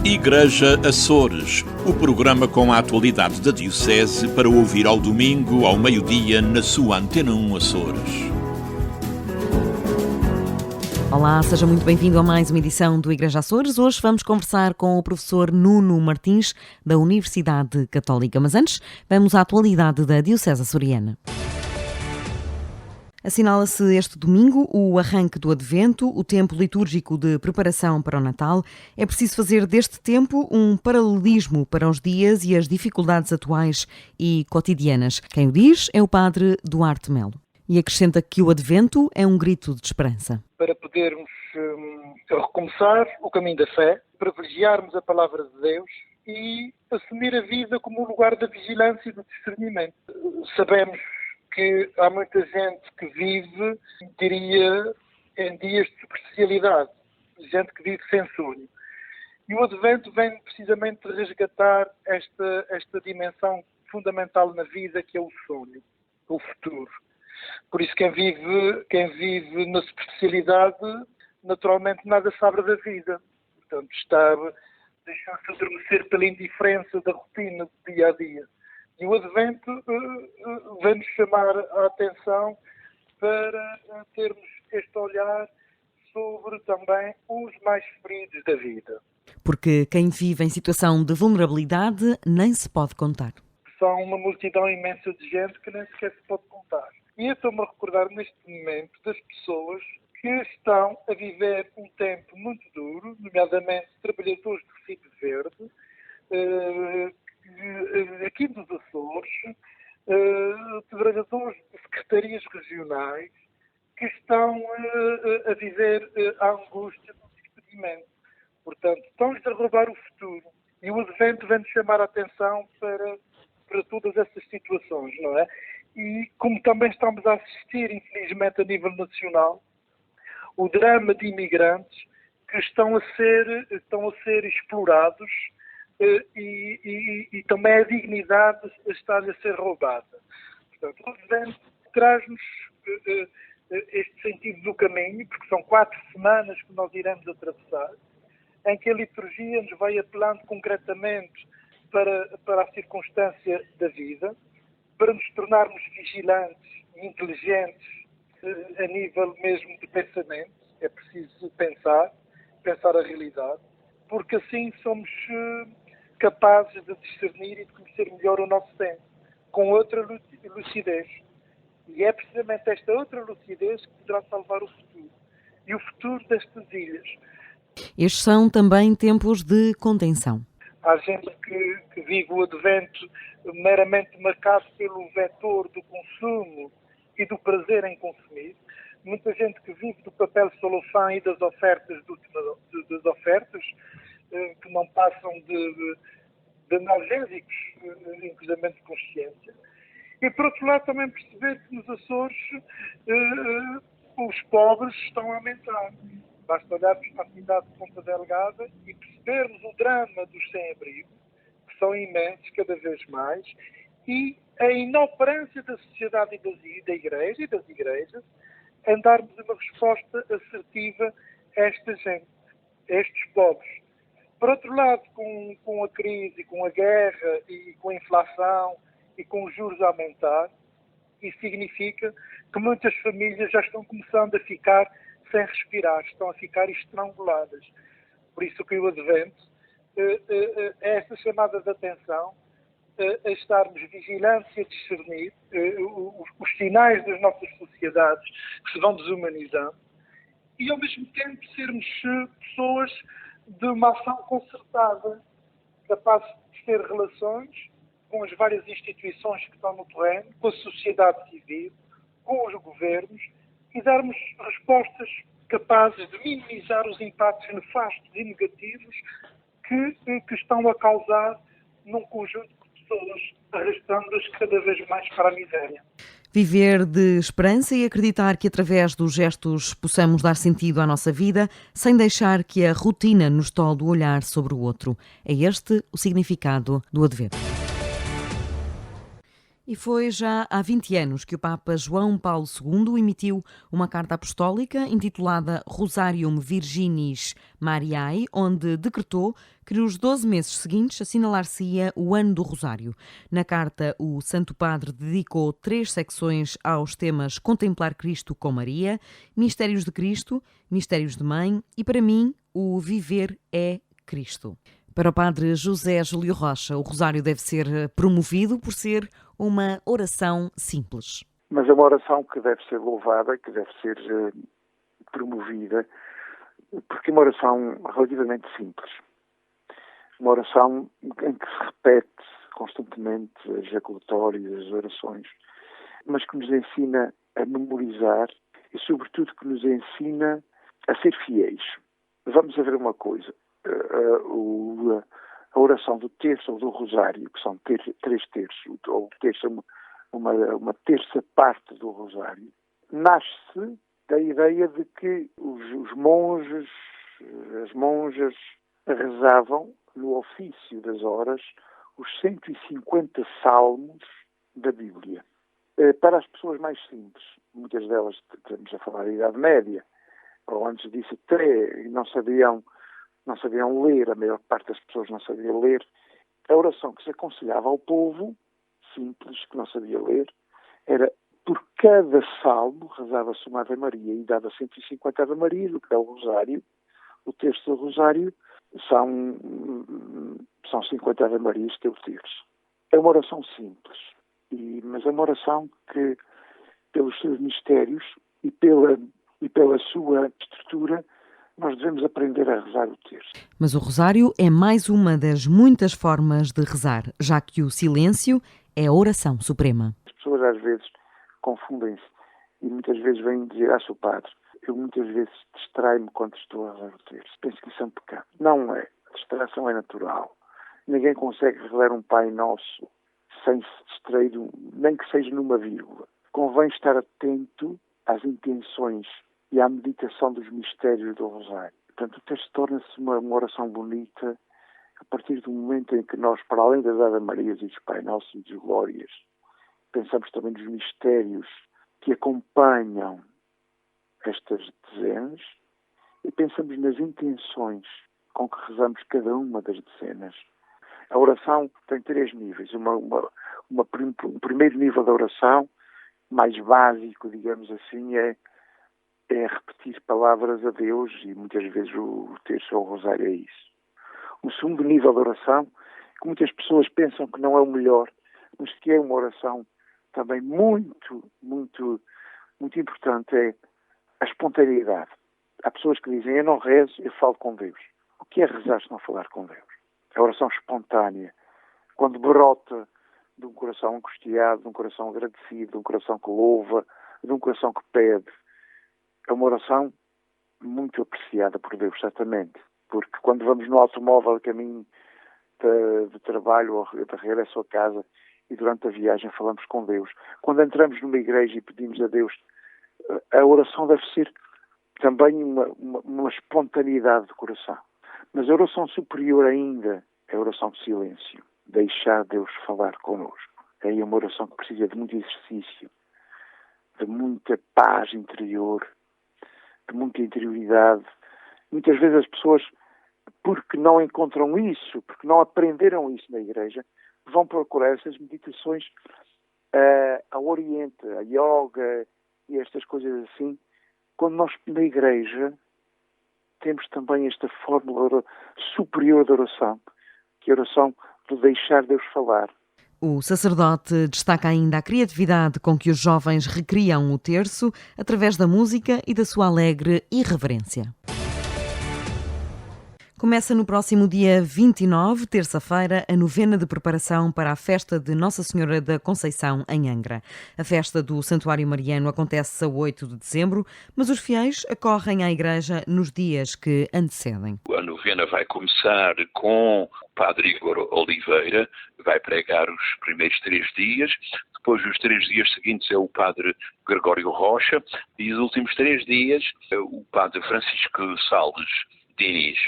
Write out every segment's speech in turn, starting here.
Igreja Açores, o programa com a atualidade da Diocese para ouvir ao domingo, ao meio-dia, na sua Antena 1 Açores. Olá, seja muito bem-vindo a mais uma edição do Igreja Açores. Hoje vamos conversar com o professor Nuno Martins, da Universidade Católica. Mas antes, vamos à atualidade da Diocese açoriana. Assinala-se este domingo o arranque do Advento, o tempo litúrgico de preparação para o Natal. É preciso fazer deste tempo um paralelismo para os dias e as dificuldades atuais e cotidianas. Quem o diz é o padre Duarte Melo. E acrescenta que o Advento é um grito de esperança. Para podermos recomeçar o caminho da fé, privilegiarmos a palavra de Deus e assumir a vida como um lugar da vigilância e do discernimento. Sabemos que há muita gente que vive, diria, em dias de superficialidade, gente que vive sem sonho. E o Advento vem precisamente resgatar esta dimensão fundamental na vida, que é o sonho, o futuro. Por isso quem vive na superficialidade, naturalmente nada sabe da vida. Portanto, deixa-se adormecer pela indiferença da rotina do dia a dia. E o Advento vem-nos chamar a atenção para termos este olhar sobre também os mais feridos da vida. Porque quem vive em situação de vulnerabilidade nem se pode contar. São uma multidão imensa de gente que nem sequer se pode contar. E eu estou-me a recordar neste momento das pessoas que estão a viver um tempo muito duro, nomeadamente trabalhadores do Recife Verde, aqui dos Açores, trabalhadores de secretarias regionais que estão a viver a angústia do despedimento. Portanto, estão-lhes a roubar o futuro. E o Advento vem-nos chamar a atenção para todas essas situações, não é? E como também estamos a assistir, infelizmente, a nível nacional, o drama de imigrantes que estão a ser explorados e também a dignidade está a ser roubada. Portanto, o Advento traz-nos este sentido do caminho, porque são 4 semanas que nós iremos atravessar, em que a liturgia nos vai apelando concretamente para a circunstância da vida, para nos tornarmos vigilantes e inteligentes a nível mesmo de pensamento. É preciso pensar a realidade, porque assim somos capazes de discernir e de conhecer melhor o nosso tempo, com outra lucidez. E é precisamente esta outra lucidez que poderá salvar o futuro. E o futuro destas ilhas. Estes são também tempos de contenção. Há gente que vive o Advento meramente marcado pelo vetor do consumo e do prazer em consumir. Muita gente que vive do papel celofã e das ofertas, que não passam de analgésicos, inclusive de consciência. E, por outro lado, também perceber que nos Açores os pobres estão a aumentar. Basta olharmos para a cidade de Ponta Delgada e percebermos o drama dos sem-abrigo, que são imensos cada vez mais, e a inoperância da sociedade e da Igreja e das igrejas em darmos uma resposta assertiva a esta gente, a estes pobres. Por outro lado, com a crise, com a guerra e com a inflação e com os juros a aumentar, isso significa que muitas famílias já estão começando a ficar sem respirar, estão a ficar estranguladas. Por isso que o Advento é essa chamada de atenção a estarmos vigilantes e a discernir os sinais das nossas sociedades que se vão desumanizando e, ao mesmo tempo, sermos pessoas de uma ação concertada, capazes de ter relações com as várias instituições que estão no terreno, com a sociedade civil, com os governos, e darmos respostas capazes de minimizar os impactos nefastos e negativos que estão a causar num conjunto de pessoas, arrastando-as cada vez mais para a miséria. Viver de esperança e acreditar que através dos gestos possamos dar sentido à nossa vida, sem deixar que a rotina nos tolde o olhar sobre o outro. É este o significado do Advento. E foi já há 20 anos que o Papa João Paulo II emitiu uma carta apostólica intitulada Rosarium Virginis Mariae, onde decretou que nos 12 meses seguintes assinalar-se-ia o Ano do Rosário. Na carta, o Santo Padre dedicou 3 secções aos temas Contemplar Cristo com Maria, Mistérios de Cristo, Mistérios de Mãe e, para mim, o Viver é Cristo. Para o Padre José Júlio Rocha, o Rosário deve ser promovido por ser uma oração simples. Mas é uma oração que deve ser louvada, que deve ser promovida, porque é uma oração relativamente simples. Uma oração em que se repete constantemente as jaculatórias, as orações, mas que nos ensina a memorizar e, sobretudo, que nos ensina a ser fiéis. Vamos a ver uma coisa. A oração do terço ou do rosário, que são 3 terços, ou terço, uma terça parte do rosário, nasce da ideia de que os monges, as monjas, rezavam no ofício das horas os 150 salmos da Bíblia. Para as pessoas mais simples, muitas delas, estamos a falar da Idade Média, ou antes disso até, e não sabiam ler, a maior parte das pessoas não sabia ler, a oração que se aconselhava ao povo, simples, que não sabia ler, era por cada salmo rezava-se uma Ave Maria e dava 150 Ave Marias, o que é o Rosário. O terço do Rosário são 50 Ave Marias, que é o terço. É uma oração simples, mas é uma oração que, pelos seus mistérios e pela sua estrutura, nós devemos aprender a rezar o terço. Mas o Rosário é mais uma das muitas formas de rezar, já que o silêncio é a oração suprema. As pessoas às vezes confundem-se e muitas vezes vêm dizer, Sr. Padre, eu muitas vezes distraio-me quando estou a rezar o terço. Penso que isso é um pecado. Não é. A distração é natural. Ninguém consegue rezar um Pai Nosso sem se distrair, nem que seja numa vírgula. Convém estar atento às intenções e à meditação dos mistérios do Rosário. Portanto, o texto torna-se uma oração bonita a partir do momento em que nós, para além das Ave Marias e dos Pai Nossos e dos Glórias, pensamos também nos mistérios que acompanham estas dezenas e pensamos nas intenções com que rezamos cada uma das dezenas. A oração tem 3 níveis. Um primeiro nível da oração, mais básico, digamos assim, é repetir palavras a Deus, e muitas vezes o terço ou o rosário é isso. O segundo nível de oração, que muitas pessoas pensam que não é o melhor, mas que é uma oração também muito, muito, muito importante, é a espontaneidade. Há pessoas que dizem, eu não rezo, eu falo com Deus. O que é rezar se não falar com Deus? A oração espontânea, quando brota de um coração angustiado, de um coração agradecido, de um coração que louva, de um coração que pede. É uma oração muito apreciada por Deus, certamente. Porque quando vamos no automóvel a caminho de trabalho ou de regresso a casa e durante a viagem falamos com Deus. Quando entramos numa igreja e pedimos a Deus, a oração deve ser também uma espontaneidade do coração. Mas a oração superior ainda é a oração de silêncio. Deixar Deus falar connosco. É uma oração que precisa de muito exercício, de muita paz interior, de muita interioridade. Muitas vezes as pessoas, porque não encontram isso, porque não aprenderam isso na igreja, vão procurar essas meditações ao Oriente, a yoga e estas coisas assim, quando nós na igreja temos também esta fórmula superior de oração, que é a oração de deixar Deus falar. O sacerdote destaca ainda a criatividade com que os jovens recriam o terço através da música e da sua alegre irreverência. Começa no próximo dia 29, terça-feira, a novena de preparação para a festa de Nossa Senhora da Conceição, em Angra. A festa do Santuário Mariano acontece a 8 de dezembro, mas os fiéis acorrem à igreja nos dias que antecedem. A novena vai começar com o Padre Igor Oliveira, vai pregar os primeiros 3 dias, depois os 3 dias seguintes é o Padre Gregório Rocha e os últimos 3 dias é o Padre Francisco Salles Diniz.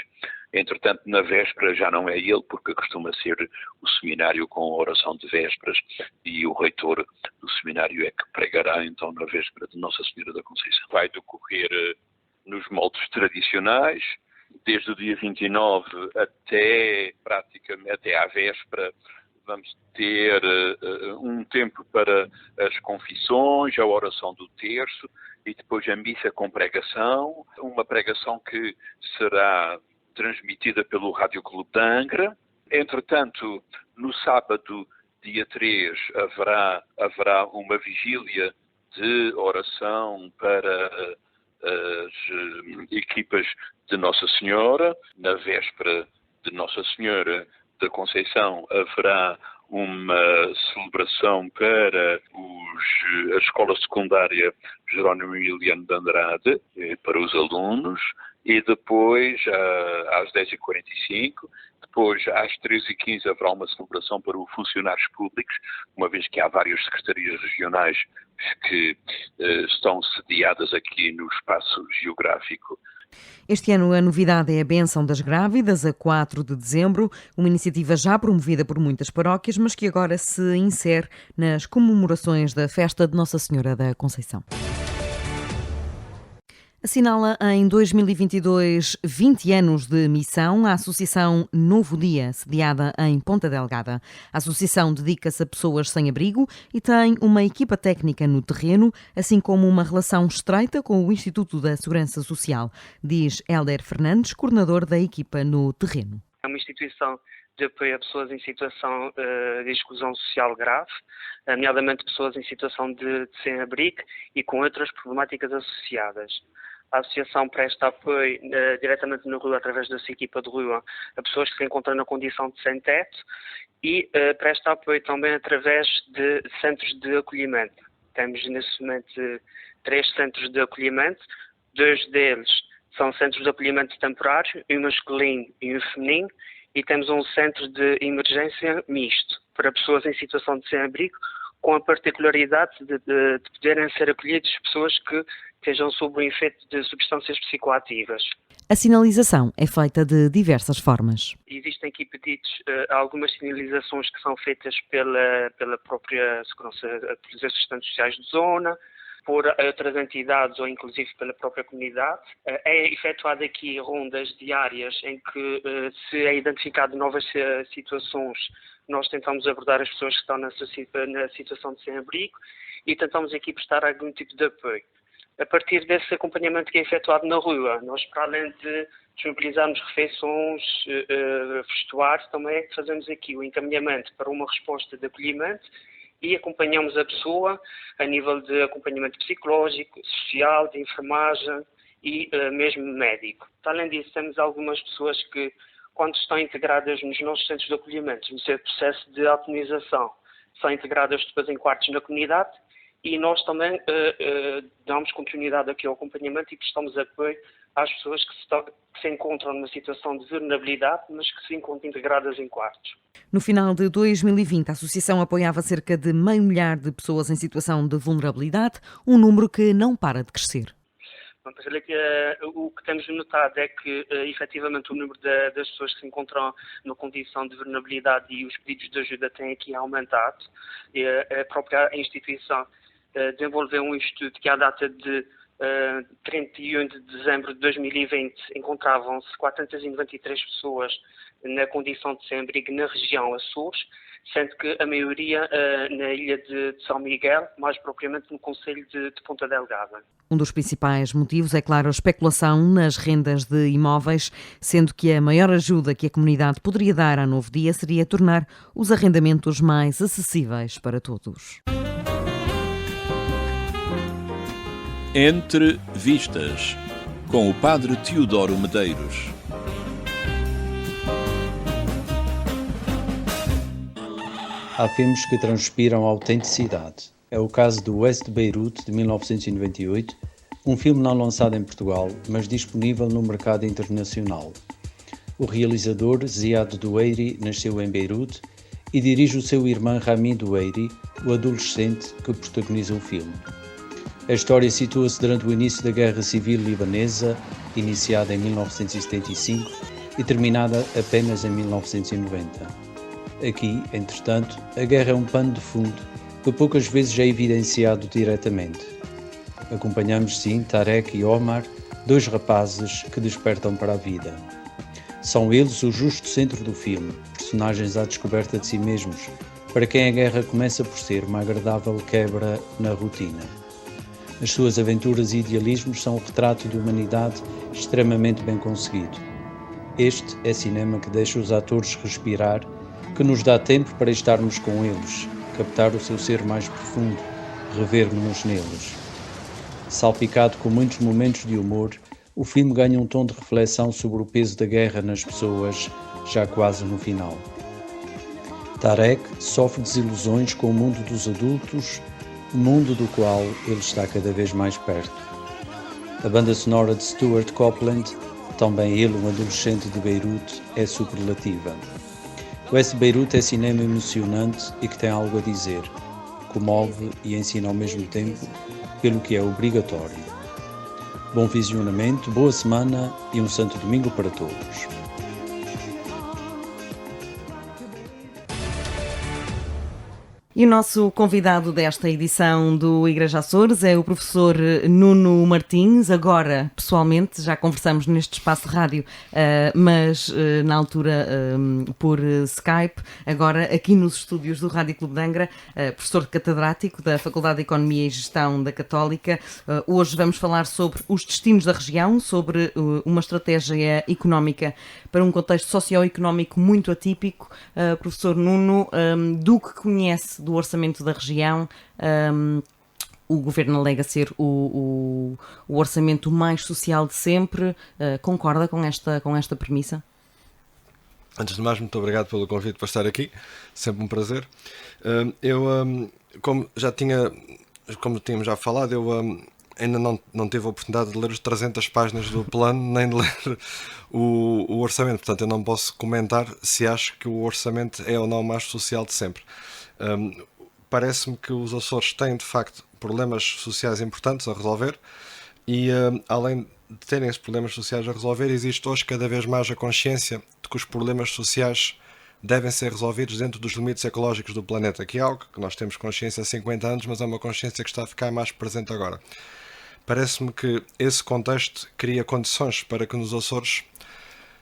Entretanto, na véspera já não é ele, porque costuma ser o seminário com a oração de vésperas, e o reitor do seminário é que pregará então na véspera de Nossa Senhora da Conceição. Vai decorrer nos moldes tradicionais, desde o dia 29 até praticamente até à véspera. Vamos ter um tempo para as confissões, a oração do terço e depois a missa com pregação, uma pregação que será transmitida pelo Rádio Clube de Angra. Entretanto, no sábado, dia 3, haverá uma vigília de oração para as equipas de Nossa Senhora. Na véspera de Nossa Senhora da Conceição haverá uma celebração para a Escola Secundária Jerónimo Emiliano de Andrade, para os alunos, e depois às 10h45, depois às 13h15 haverá uma celebração para os funcionários públicos, uma vez que há várias secretarias regionais que estão sediadas aqui no espaço geográfico. Este ano a novidade é a Bênção das Grávidas, a 4 de dezembro, uma iniciativa já promovida por muitas paróquias, mas que agora se insere nas comemorações da festa de Nossa Senhora da Conceição. Assinala em 2022 20 anos de missão a Associação Novo Dia, sediada em Ponta Delgada. A associação dedica-se a pessoas sem abrigo e tem uma equipa técnica no terreno, assim como uma relação estreita com o Instituto da Segurança Social, diz Hélder Fernandes, coordenador da equipa no terreno. É uma instituição de apoio a pessoas em situação de exclusão social grave, nomeadamente pessoas em situação de sem-abrigo e com outras problemáticas associadas. A associação presta apoio diretamente na rua, através da sua equipa de rua, a pessoas que se encontram na condição de sem-teto e presta apoio também através de centros de acolhimento. Temos neste momento 3 centros de acolhimento, 2 deles são centros de acolhimento temporário, um masculino e um feminino, e temos um centro de emergência misto para pessoas em situação de sem-abrigo, com a particularidade de poderem ser acolhidas pessoas que estejam sob o efeito de substâncias psicoativas. A sinalização é feita de diversas formas. Existem aqui pedidos algumas sinalizações que são feitas pela própria segurança, pelos assistentes sociais de zona, por outras entidades ou inclusive pela própria comunidade. É efetuado aqui rondas diárias em que se é identificado novas situações, nós tentamos abordar as pessoas que estão na situação de sem-abrigo e tentamos aqui prestar algum tipo de apoio. A partir desse acompanhamento que é efetuado na rua, nós, para além de disponibilizarmos refeições, vestuário, também fazemos aqui o encaminhamento para uma resposta de acolhimento e acompanhamos a pessoa a nível de acompanhamento psicológico, social, de enfermagem e mesmo médico. Além disso, temos algumas pessoas que, quando estão integradas nos nossos centros de acolhimento, no seu processo de automatização, são integradas depois em quartos na comunidade e nós também damos continuidade aqui ao acompanhamento e prestamos apoio às pessoas que se encontram numa situação de vulnerabilidade, mas que se encontram integradas em quartos. No final de 2020, a associação apoiava cerca de 500 de pessoas em situação de vulnerabilidade, um número que não para de crescer. O que temos notado é que, efetivamente, o número das pessoas que se encontram na condição de vulnerabilidade e os pedidos de ajuda têm aqui aumentado. A própria instituição desenvolveu um estudo que, à data de 31 de dezembro de 2020, encontravam-se 493 pessoas na condição de sem-abrigo na região Açores, sendo que a maioria na ilha de São Miguel, mais propriamente no concelho de Ponta Delgada. Um dos principais motivos é, claro, a especulação nas rendas de imóveis, sendo que a maior ajuda que a comunidade poderia dar à Novo Dia seria tornar os arrendamentos mais acessíveis para todos. Entre Vistas, com o Padre Teodoro Medeiros. Há filmes que transpiram a autenticidade. É o caso do West Beirut, de 1998, um filme não lançado em Portugal, mas disponível no mercado internacional. O realizador, Ziad Doueiri, nasceu em Beirute e dirige o seu irmão Rami Doueiri, o adolescente que protagoniza o filme. A história situa-se durante o início da Guerra Civil Libanesa, iniciada em 1975, e terminada apenas em 1990. Aqui, entretanto, a guerra é um pano de fundo que poucas vezes é evidenciado diretamente. Acompanhamos sim Tarek e Omar, dois rapazes que despertam para a vida. São eles o justo centro do filme, personagens à descoberta de si mesmos, para quem a guerra começa por ser uma agradável quebra na rotina. As suas aventuras e idealismos são um retrato de humanidade extremamente bem conseguido. Este é cinema que deixa os atores respirar, que nos dá tempo para estarmos com eles, captar o seu ser mais profundo, revermos-nos neles. Salpicado com muitos momentos de humor, o filme ganha um tom de reflexão sobre o peso da guerra nas pessoas, já quase no final. Tarek sofre desilusões com o mundo dos adultos, mundo do qual ele está cada vez mais perto. A banda sonora de Stuart Copeland, também ele um adolescente de Beirute, é superlativa. West Beirute é cinema emocionante e que tem algo a dizer, comove e ensina ao mesmo tempo, pelo que é obrigatório. Bom visionamento, boa semana e um santo domingo para todos. E o nosso convidado desta edição do Igreja Açores é o professor Nuno Martins. Agora, pessoalmente, já conversamos neste espaço de rádio, mas na altura por Skype, agora aqui nos estúdios do Rádio Clube de Angra, professor catedrático da Faculdade de Economia e Gestão da Católica. Hoje vamos falar sobre os destinos da região, sobre uma estratégia económica para um contexto socioeconómico muito atípico. Professor Nuno, do que conhece do orçamento da região, o Governo alega ser o orçamento mais social de sempre. Concorda com esta premissa? Antes de mais, muito obrigado pelo convite para estar aqui, sempre um prazer. Como tínhamos já falado, eu ainda não tive a oportunidade de ler os 300 páginas do plano, nem de ler o orçamento, portanto eu não posso comentar se acho que o orçamento é ou não o mais social de sempre. Parece-me que os Açores têm de facto problemas sociais importantes a resolver e além de terem esses problemas sociais a resolver, existe hoje cada vez mais a consciência de que os problemas sociais devem ser resolvidos dentro dos limites ecológicos do planeta, que é algo que nós temos consciência há 50 anos, mas é uma consciência que está a ficar mais presente agora. Parece-me que esse contexto cria condições para que nos Açores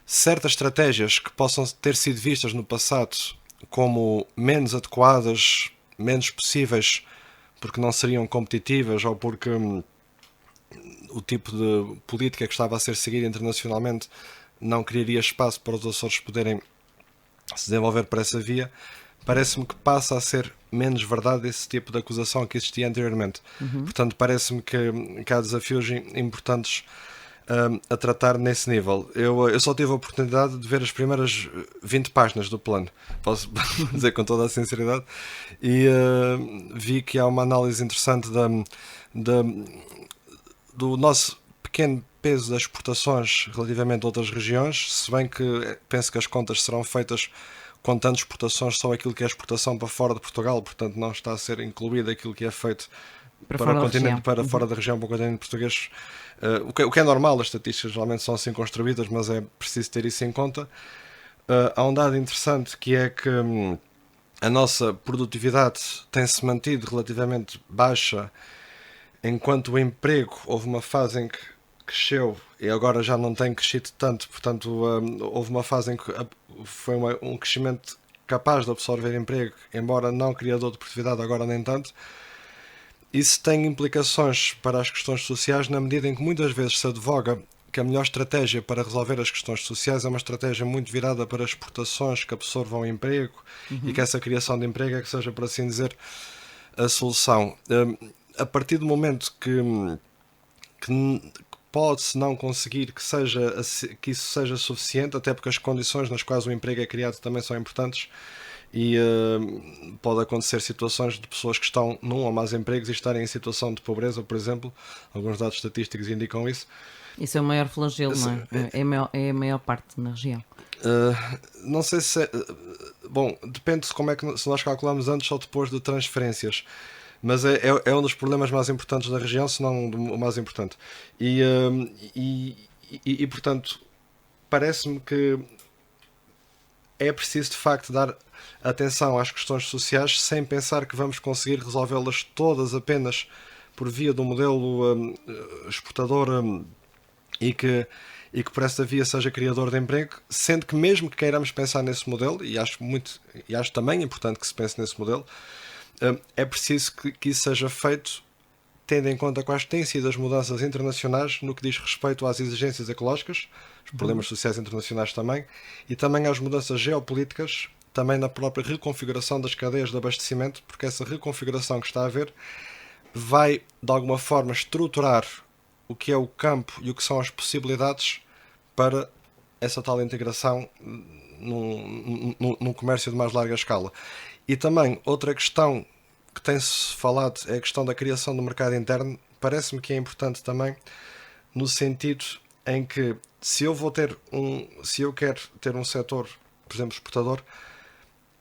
certas estratégias que possam ter sido vistas no passado como menos adequadas, menos possíveis, porque não seriam competitivas ou porque o tipo de política que estava a ser seguida internacionalmente não criaria espaço para os Açores poderem se desenvolver por essa via, parece-me que passa a ser menos verdade esse tipo de acusação que existia anteriormente. Portanto, parece-me que há desafios importantes a tratar nesse nível. Eu só tive a oportunidade de ver as primeiras 20 páginas do plano, posso dizer com toda a sinceridade, e vi que há uma análise interessante do nosso pequeno peso das exportações relativamente a outras regiões, se bem que penso que as contas serão feitas contando exportações só aquilo que é exportação para fora de Portugal, portanto não está a ser incluído aquilo que é feito para o continente, para fora da região, para o continente português. O que é normal, as estatísticas geralmente são assim construídas, mas é preciso ter isso em conta. Há um dado interessante que é que a nossa produtividade tem-se mantido relativamente baixa, enquanto o emprego houve uma fase em que cresceu e agora já não tem crescido tanto, portanto houve uma fase em que foi um crescimento capaz de absorver emprego, embora não criador de produtividade, agora nem tanto. Isso tem implicações para as questões sociais na medida em que muitas vezes se advoga que a melhor estratégia para resolver as questões sociais é uma estratégia muito virada para exportações que absorvam emprego e que essa criação de emprego é que seja, por assim dizer, a solução. A partir do momento que pode-se não conseguir que isso seja suficiente, até porque as condições nas quais o emprego é criado também são importantes, e pode acontecer situações de pessoas que estão num ou mais empregos e estarem em situação de pobreza, por exemplo. Alguns dados estatísticos indicam isso. Isso é o maior flagelo, não é? É a maior parte na região. Não sei se bom, depende se nós calculamos antes ou depois de transferências, mas é um dos problemas mais importantes da região, se não o mais importante. E portanto, parece-me que é preciso, de facto, dar atenção às questões sociais sem pensar que vamos conseguir resolvê-las todas apenas por via do modelo exportador e que por essa via seja criador de emprego, sendo que mesmo que queiramos pensar nesse modelo, e acho também importante que se pense nesse modelo, é preciso que isso seja feito tendo em conta quais têm sido as mudanças internacionais no que diz respeito às exigências ecológicas, os problemas sociais internacionais também, e também às mudanças geopolíticas, também na própria reconfiguração das cadeias de abastecimento, porque essa reconfiguração que está a haver vai, de alguma forma, estruturar o que é o campo e o que são as possibilidades para essa tal integração num comércio de mais larga escala. E também, outra questão que tem-se falado é a questão da criação do mercado interno. Parece-me que é importante também, no sentido em que se eu quero ter um setor, por exemplo, exportador,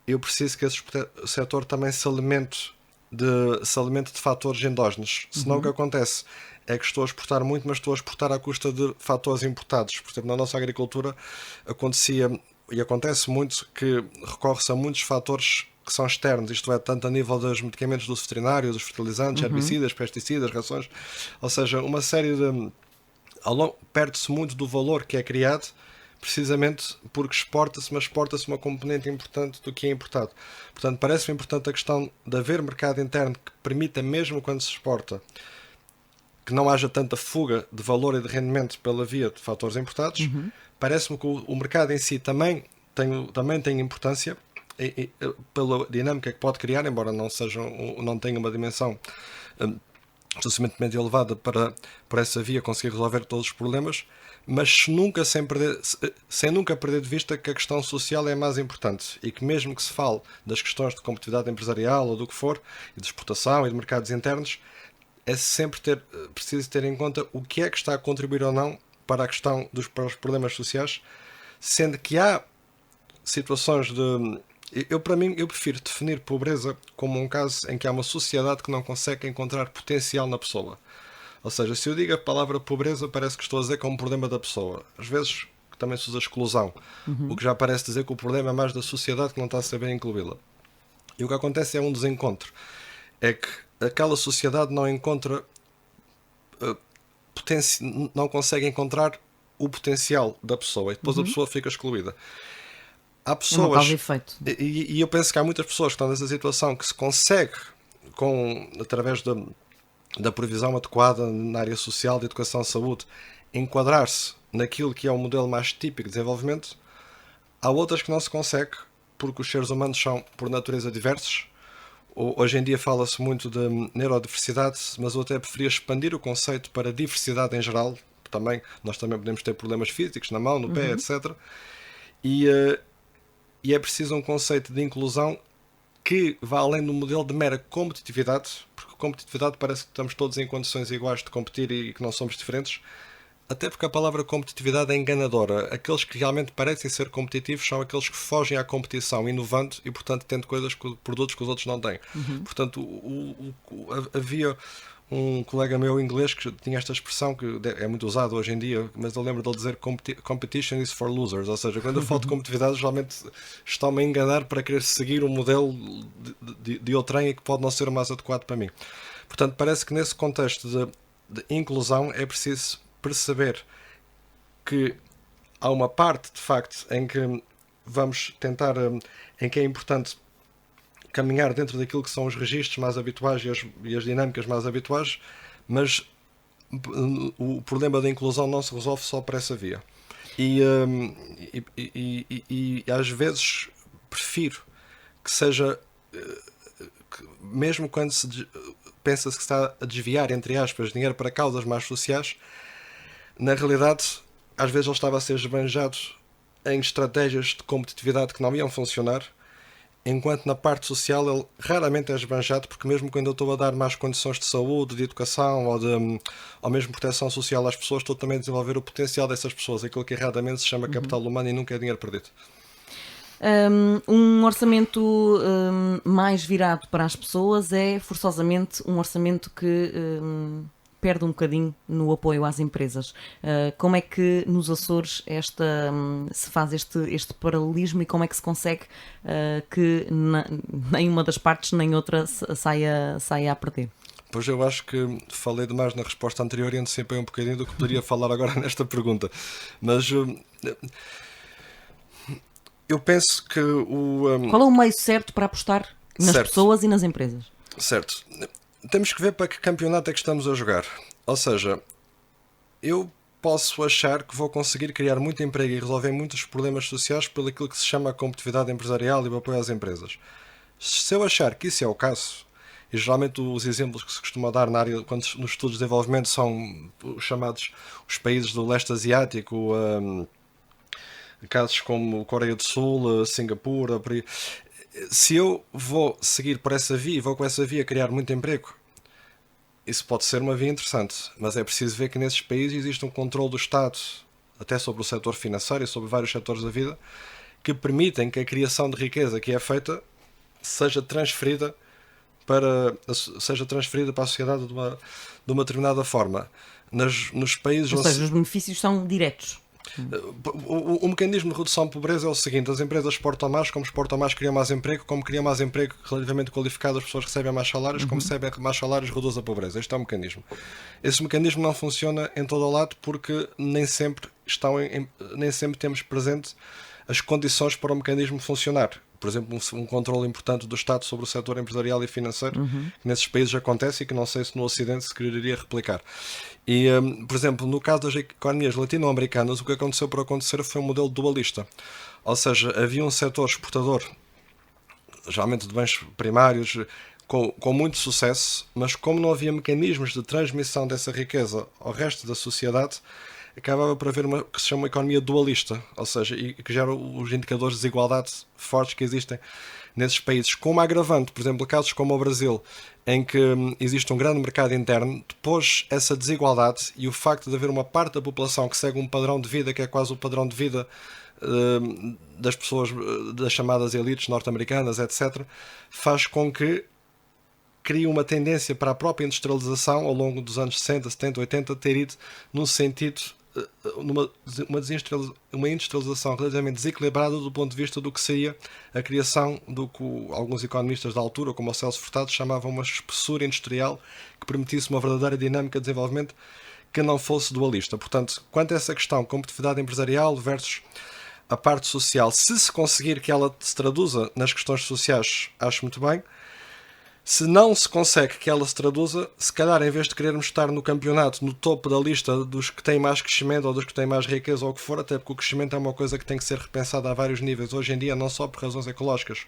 eu preciso que esse setor também se alimente de fatores endógenos. Senão o que acontece é que estou a exportar muito, mas estou a exportar à custa de fatores importados. Por exemplo, na nossa agricultura acontecia e acontece muito que recorre-se a muitos fatores que são externos, isto é, tanto a nível dos medicamentos dos veterinários, dos fertilizantes, herbicidas, pesticidas, rações, ou seja, uma série de... perde-se muito do valor que é criado, precisamente porque exporta-se, mas exporta-se uma componente importante do que é importado. Portanto, parece-me importante a questão de haver mercado interno que permita, mesmo quando se exporta, que não haja tanta fuga de valor e de rendimento pela via de fatores importados. Parece-me que o mercado em si também tem importância, pela dinâmica que pode criar, embora não tenha uma dimensão suficientemente elevada para, por essa via, conseguir resolver todos os problemas, mas sem nunca perder de vista que a questão social é mais importante e que mesmo que se fale das questões de competitividade empresarial ou do que for, e de exportação e de mercados internos, é sempre preciso ter em conta o que é que está a contribuir ou não para a questão para os problemas sociais, sendo que há situações de... Eu prefiro definir pobreza como um caso em que há uma sociedade que não consegue encontrar potencial na pessoa. Ou seja, se eu digo a palavra pobreza, parece que estou a dizer que é um problema da pessoa. Às vezes também se usa exclusão, o que já parece dizer que o problema é mais da sociedade que não está a saber incluí-la. E o que acontece é um desencontro. É que aquela sociedade não encontra não consegue encontrar o potencial da pessoa e depois a pessoa fica excluída. Há pessoas, e eu penso que há muitas pessoas que estão nessa situação que se consegue, através da provisão adequada na área social, de educação, saúde, enquadrar-se naquilo que é o modelo mais típico de desenvolvimento. Há outras que não se consegue, porque os seres humanos são, por natureza, diversos. Hoje em dia fala-se muito de neurodiversidade, mas eu até preferia expandir o conceito para diversidade em geral. Nós também podemos ter problemas físicos na mão, no pé, etc. E é preciso um conceito de inclusão que vá além do modelo de mera competitividade, porque competitividade parece que estamos todos em condições iguais de competir e que não somos diferentes, até porque a palavra competitividade é enganadora. Aqueles que realmente parecem ser competitivos são aqueles que fogem à competição, inovando e, portanto, tendo produtos que os outros não têm. Portanto, havia um colega meu inglês que tinha esta expressão que é muito usada hoje em dia, mas eu lembro dele dizer competition is for losers, ou seja, quando eu falo de competitividade geralmente estão-me a enganar para querer seguir um modelo de outrem e que pode não ser o mais adequado para mim. Portanto, parece que nesse contexto de inclusão é preciso perceber que há uma parte, de facto, em que vamos tentar, em que é importante caminhar dentro daquilo que são os registros mais habituais e as dinâmicas mais habituais, mas o problema da inclusão não se resolve só por essa via. E às vezes prefiro que seja, mesmo quando pensa-se que está a desviar, entre aspas, dinheiro para causas mais sociais, na realidade, às vezes ele estava a ser esbanjado em estratégias de competitividade que não iam funcionar, enquanto na parte social ele raramente é esbanjado, porque mesmo quando eu estou a dar mais condições de saúde, de educação ou mesmo proteção social às pessoas, estou também a desenvolver o potencial dessas pessoas, aquilo que erradamente se chama capital humano e nunca é dinheiro perdido. Um orçamento mais virado para as pessoas é forçosamente um orçamento que perde um bocadinho no apoio às empresas. Como é que nos Açores se faz este paralelismo e como é que se consegue que nem uma das partes nem outra saia a perder? Pois eu acho que falei demais na resposta anterior e antecipei um bocadinho do que poderia falar agora nesta pergunta. Mas eu penso que Qual é o meio certo para apostar nas pessoas e nas empresas? Certo. Temos que ver para que campeonato é que estamos a jogar. Ou seja, eu posso achar que vou conseguir criar muito emprego e resolver muitos problemas sociais pelo aquilo que se chama a competitividade empresarial e o apoio às empresas. Se eu achar que isso é o caso, e geralmente os exemplos que se costuma dar na área, quando nos estudos de desenvolvimento, são os chamados os países do leste asiático, casos como Coreia do Sul, Singapura. Se eu vou seguir por essa via e vou com essa via criar muito emprego, isso pode ser uma via interessante, mas é preciso ver que nesses países existe um controle do Estado, até sobre o setor financeiro e sobre vários setores da vida, que permitem que a criação de riqueza que é feita seja transferida para a sociedade de uma determinada forma. Nos países Ou seja, os benefícios são diretos. O mecanismo de redução de pobreza é o seguinte: as empresas exportam mais, como exportam mais criam mais emprego, como criam mais emprego relativamente qualificado as pessoas recebem mais salários, como recebem mais salários reduz a pobreza. Este é o mecanismo. Esse mecanismo não funciona em todo o lado porque nem sempre temos presente as condições para o mecanismo funcionar. Por exemplo, um controle importante do Estado sobre o setor empresarial e financeiro, que nesses países acontece e que não sei se no Ocidente se quereria replicar. E, por exemplo, no caso das economias latino-americanas, o que aconteceu por acontecer foi um modelo dualista. Ou seja, havia um setor exportador, geralmente de bens primários, com muito sucesso, mas como não havia mecanismos de transmissão dessa riqueza ao resto da sociedade, acabava por haver uma que se chama uma economia dualista, ou seja, e que gera os indicadores de desigualdade fortes que existem nesses países. Com uma agravante, por exemplo, casos como o Brasil, em que existe um grande mercado interno, depois essa desigualdade e o facto de haver uma parte da população que segue um padrão de vida que é quase o padrão de vida das pessoas, das chamadas elites norte-americanas, etc., faz com que cria uma tendência para a própria industrialização ao longo dos anos 60, 70, 80 ter ido num sentido, uma industrialização relativamente desequilibrada do ponto de vista do que seria a criação do que alguns economistas da altura, como o Celso Furtado, chamavam uma espessura industrial que permitisse uma verdadeira dinâmica de desenvolvimento que não fosse dualista. Portanto, quanto a essa questão, competitividade empresarial versus a parte social, se conseguir que ela se traduza nas questões sociais, acho muito bem. Se não se consegue que ela se traduza, se calhar em vez de querermos estar no campeonato, no topo da lista dos que têm mais crescimento ou dos que têm mais riqueza ou o que for, até porque o crescimento é uma coisa que tem que ser repensada a vários níveis hoje em dia, não só por razões ecológicas,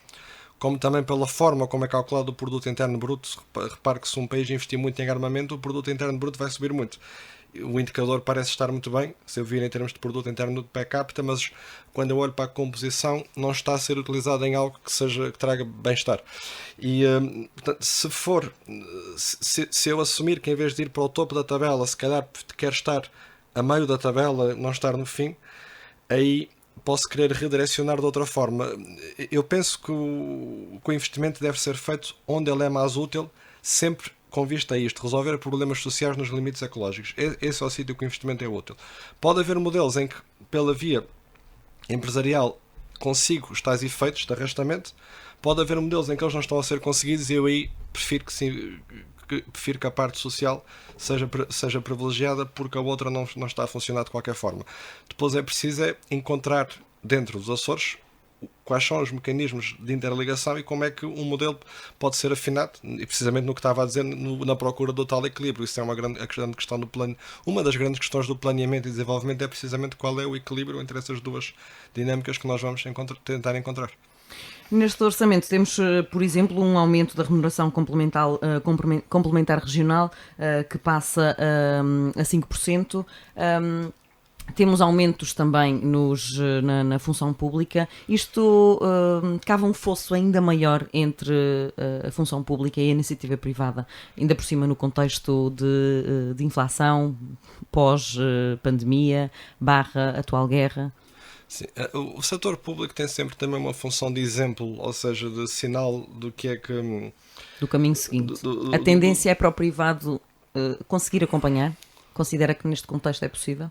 como também pela forma como é calculado o produto interno bruto. Repare que se um país investir muito em armamento, o produto interno bruto vai subir muito. O indicador parece estar muito bem, se eu vir em termos de produto interno per capita, mas quando eu olho para a composição não está a ser utilizado em algo que traga bem-estar. E portanto, se eu assumir que em vez de ir para o topo da tabela, se calhar quer estar a meio da tabela, não estar no fim, aí posso querer redirecionar de outra forma. Eu penso que o investimento deve ser feito onde ele é mais útil, sempre com vista a isto, resolver problemas sociais nos limites ecológicos. Esse é o sítio que o investimento é útil. Pode haver modelos em que, pela via empresarial, consigo os tais efeitos de arrastamento. Pode haver modelos em que eles não estão a ser conseguidos e eu aí prefiro que a parte social seja privilegiada porque a outra não está a funcionar de qualquer forma. Depois é preciso encontrar dentro dos Açores quais são os mecanismos de interligação e como é que um modelo pode ser afinado, e precisamente no que estava a dizer, na procura do tal equilíbrio. Isso é a grande questão do plano. Uma das grandes questões do planeamento e desenvolvimento é precisamente qual é o equilíbrio entre essas duas dinâmicas que nós vamos tentar encontrar. Neste orçamento temos, por exemplo, um aumento da remuneração complementar regional que passa a 5%. Temos aumentos também na função pública. Isto cava um fosso ainda maior entre a função pública e a iniciativa privada, ainda por cima no contexto de inflação, pós-pandemia, /atual guerra. Sim. O setor público tem sempre também uma função de exemplo, ou seja, de sinal do que é que... Do caminho seguinte. A tendência é para o privado conseguir acompanhar? Considera que neste contexto é possível?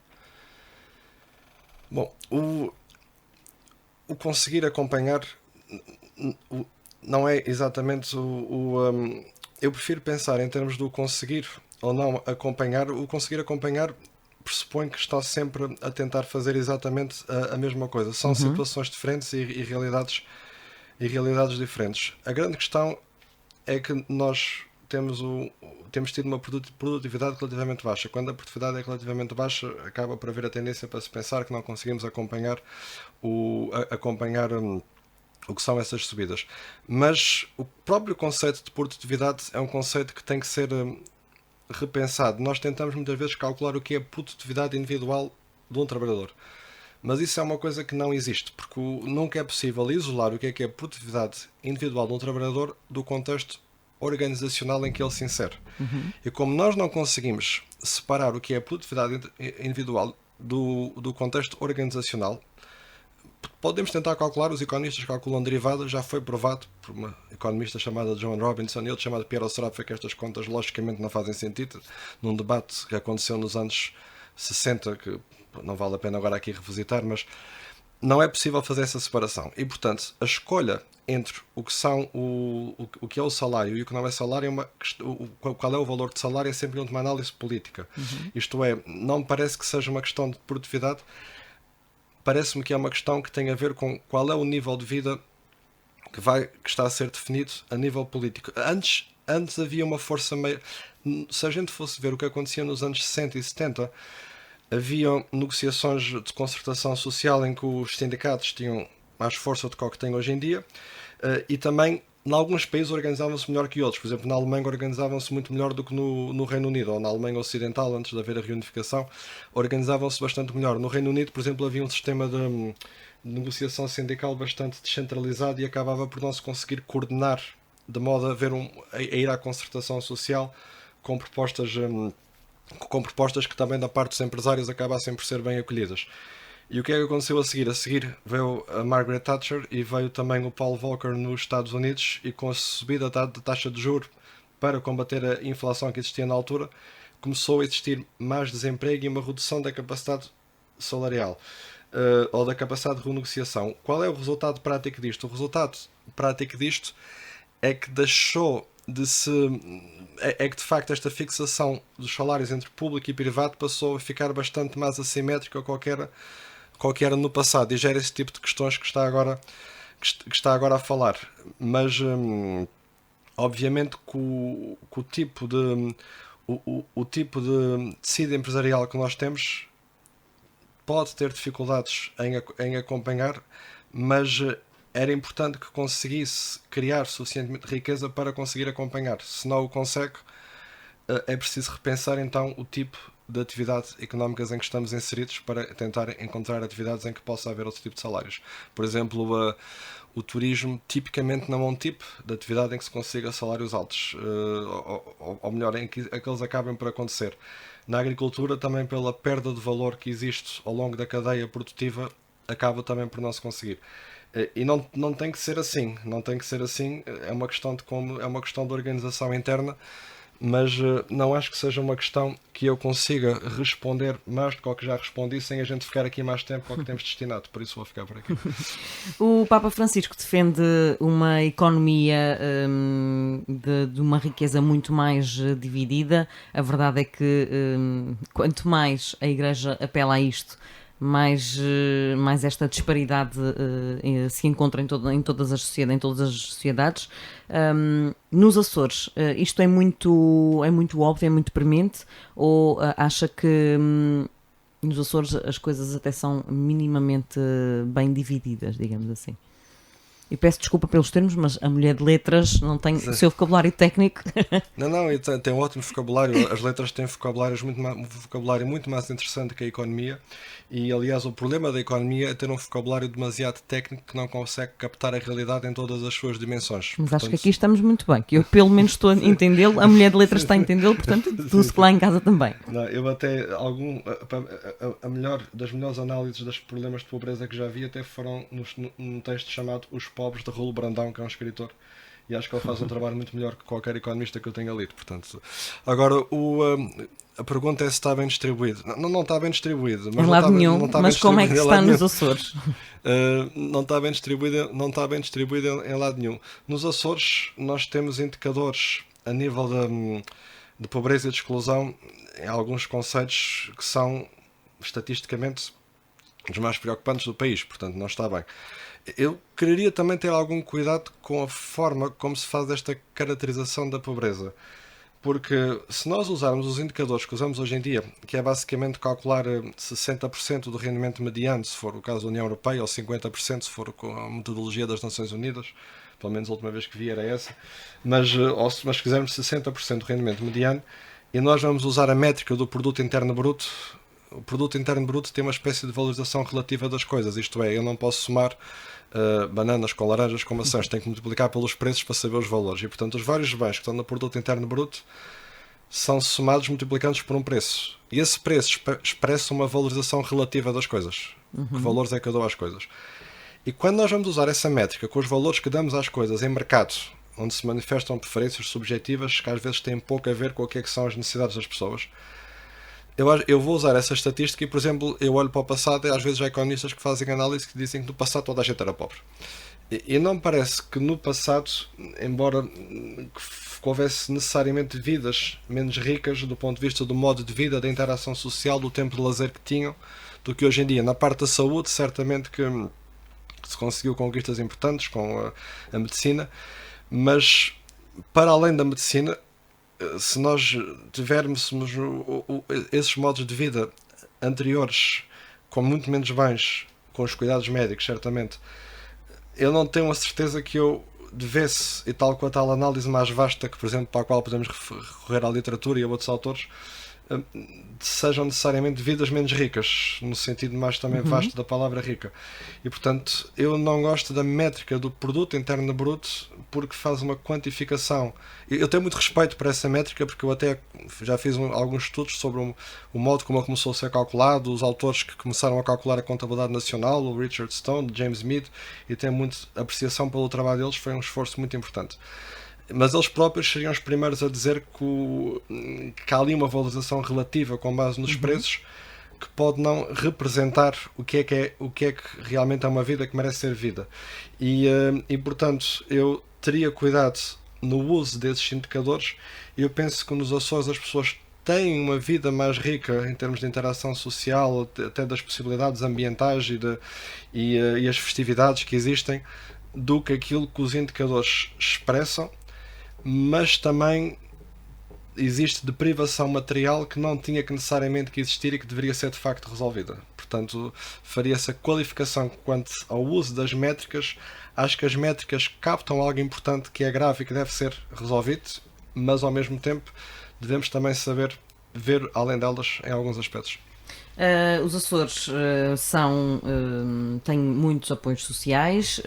Bom, o conseguir acompanhar não é exatamente eu prefiro pensar em termos do conseguir ou não acompanhar. O conseguir acompanhar pressupõe que está sempre a tentar fazer exatamente a mesma coisa. São situações diferentes e realidades diferentes. A grande questão é que nós temos tido uma produtividade relativamente baixa. Quando a produtividade é relativamente baixa, acaba por haver a tendência para se pensar que não conseguimos acompanhar o que são essas subidas. Mas o próprio conceito de produtividade é um conceito que tem que ser repensado. Nós tentamos muitas vezes calcular o que é a produtividade individual de um trabalhador. Mas isso é uma coisa que não existe, porque nunca é possível isolar o que é a produtividade individual de um trabalhador do contexto organizacional em que ele se insere. E como nós não conseguimos separar o que é a produtividade individual do contexto organizacional, podemos tentar calcular, os economistas calculam derivadas, já foi provado por uma economista chamada Joan Robinson e outro chamado Pierre Osraffa que estas contas logicamente não fazem sentido, num debate que aconteceu nos anos 60, que não vale a pena agora aqui revisitar, mas não é possível fazer essa separação. E, portanto, a escolha entre o que são o que é o salário e o que não é salário, qual é o valor de salário, é sempre uma análise política. Isto é, não me parece que seja uma questão de produtividade, parece-me que é uma questão que tem a ver com qual é o nível de vida que está a ser definido a nível político. Antes havia uma força meio... Se a gente fosse ver o que acontecia nos anos 60 e 70, havia negociações de concertação social em que os sindicatos tinham mais força do que o que têm hoje em dia, e também, em alguns países, organizavam-se melhor que outros. Por exemplo, na Alemanha organizavam-se muito melhor do que no Reino Unido, ou na Alemanha Ocidental, antes de haver a reunificação, organizavam-se bastante melhor. No Reino Unido, por exemplo, havia um sistema de negociação sindical bastante descentralizado e acabava por não se conseguir coordenar de modo a ir à concertação social com propostas que também da parte dos empresários acabassem por ser bem acolhidas. E o que é que aconteceu a seguir? A seguir veio a Margaret Thatcher e veio também o Paul Volcker nos Estados Unidos, e com a subida da taxa de juros para combater a inflação que existia na altura, começou a existir mais desemprego e uma redução da capacidade salarial, ou da capacidade de renegociação. Qual é o resultado prático disto? O resultado prático disto é que deixou é que de facto esta fixação dos salários entre público e privado passou a ficar bastante mais assimétrica qualquer no passado, e gera esse tipo de questões que está agora a falar. Mas obviamente que o tipo de tecido empresarial que nós temos pode ter dificuldades em acompanhar, mas era importante que conseguisse criar suficientemente riqueza para conseguir acompanhar. Se não o consegue, é preciso repensar então o tipo de atividade económicas em que estamos inseridos para tentar encontrar atividades em que possa haver outro tipo de salários. Por exemplo, o turismo tipicamente não é um tipo de atividade em que se consiga salários altos, ou melhor, em que aqueles acabem por acontecer. Na agricultura, também pela perda de valor que existe ao longo da cadeia produtiva, acaba também por não se conseguir. E não tem que ser assim, é uma questão de organização interna, mas não acho que seja uma questão que eu consiga responder mais do que o que já respondi, sem a gente ficar aqui mais tempo ao que temos destinado, por isso vou ficar por aqui. O Papa Francisco defende uma economia de uma riqueza muito mais dividida. A verdade é que quanto mais a Igreja apela a isto, mais esta disparidade se encontra em todas as sociedades. Nos Açores, isto é muito óbvio, é muito premente, ou acha que nos Açores as coisas até são minimamente bem divididas, digamos assim? E peço desculpa pelos termos, mas a mulher de letras não tem o seu vocabulário técnico. Não, tem um ótimo vocabulário. As letras têm um vocabulário muito mais interessante que a economia. E, aliás, o problema da economia é ter um vocabulário demasiado técnico que não consegue captar a realidade em todas as suas dimensões. Mas acho que aqui estamos muito bem, que eu pelo menos estou a entendê-lo, a mulher de letras está a entendê-lo, portanto, deduzo que lá em casa também. Não, eu até das melhores análises dos problemas de pobreza que já vi até foram num texto chamado Os Pobres, de Raul Brandão, que é um escritor e acho que ele faz um trabalho muito melhor que qualquer economista que eu tenha lido. Portanto, agora, a pergunta é se está bem distribuído. Não está bem distribuído. Mas em lado nenhum, mas como é que está nos Açores? Não está bem distribuído em lado nenhum. Nos Açores nós temos indicadores a nível de pobreza e de exclusão em alguns conceitos que são estatisticamente dos mais preocupantes do país, portanto não está bem. Eu quereria também ter algum cuidado com a forma como se faz esta caracterização da pobreza, porque se nós usarmos os indicadores que usamos hoje em dia, que é basicamente calcular 60% do rendimento mediano, se for o caso da União Europeia, ou 50% se for com a metodologia das Nações Unidas, pelo menos a última vez que vi era essa, mas se quisermos 60% do rendimento mediano, e nós vamos usar a métrica do produto interno bruto, o produto interno bruto tem uma espécie de valorização relativa das coisas, isto é, eu não posso somar bananas com laranjas com maçãs, tenho que multiplicar pelos preços para saber os valores, e portanto os vários bens que estão no produto interno bruto são somados multiplicados por um preço, e esse preço expressa uma valorização relativa das coisas, que valores é que eu dou às coisas. E quando nós vamos usar essa métrica com os valores que damos às coisas em mercado, onde se manifestam preferências subjetivas que às vezes têm pouco a ver com o que é que são as necessidades das pessoas, eu vou usar essa estatística e, por exemplo, eu olho para o passado e às vezes há economistas que fazem análise que dizem que no passado toda a gente era pobre. E não parece que no passado, embora houvesse necessariamente vidas menos ricas do ponto de vista do modo de vida, da interação social, do tempo de lazer que tinham, do que hoje em dia. Na parte da saúde, certamente que se conseguiu conquistas importantes com a medicina, mas para além da medicina, se nós tivermos esses modos de vida anteriores com muito menos bens, com os cuidados médicos, certamente, eu não tenho a certeza que eu devesse, e tal com a tal análise mais vasta, que por exemplo para a qual podemos recorrer à literatura e a outros autores, sejam necessariamente vidas menos ricas, no sentido mais também vasto da palavra rica. E portanto eu não gosto da métrica do produto interno bruto, porque faz uma quantificação. Eu tenho muito respeito por essa métrica, porque eu até já fiz alguns estudos sobre o modo como ele começou a ser calculado, os autores que começaram a calcular a contabilidade nacional, o Richard Stone, o James Mead, e tenho muita apreciação pelo trabalho deles, foi um esforço muito importante. Mas eles próprios seriam os primeiros a dizer que há ali uma valorização relativa com base nos preços, que pode não representar o que é que realmente é uma vida que merece ser vida. E portanto, eu teria cuidado no uso desses indicadores. Eu penso que nos Açores as pessoas têm uma vida mais rica em termos de interação social, até das possibilidades ambientais e as festividades que existem, do que aquilo que os indicadores expressam, mas também existe deprivação material que não tinha que necessariamente que existir e que deveria ser de facto resolvida. Portanto, faria-se a qualificação quanto ao uso das métricas. Acho que as métricas captam algo importante que é grave e que deve ser resolvido, mas ao mesmo tempo devemos também saber ver além delas em alguns aspectos. Os Açores têm muitos apoios sociais,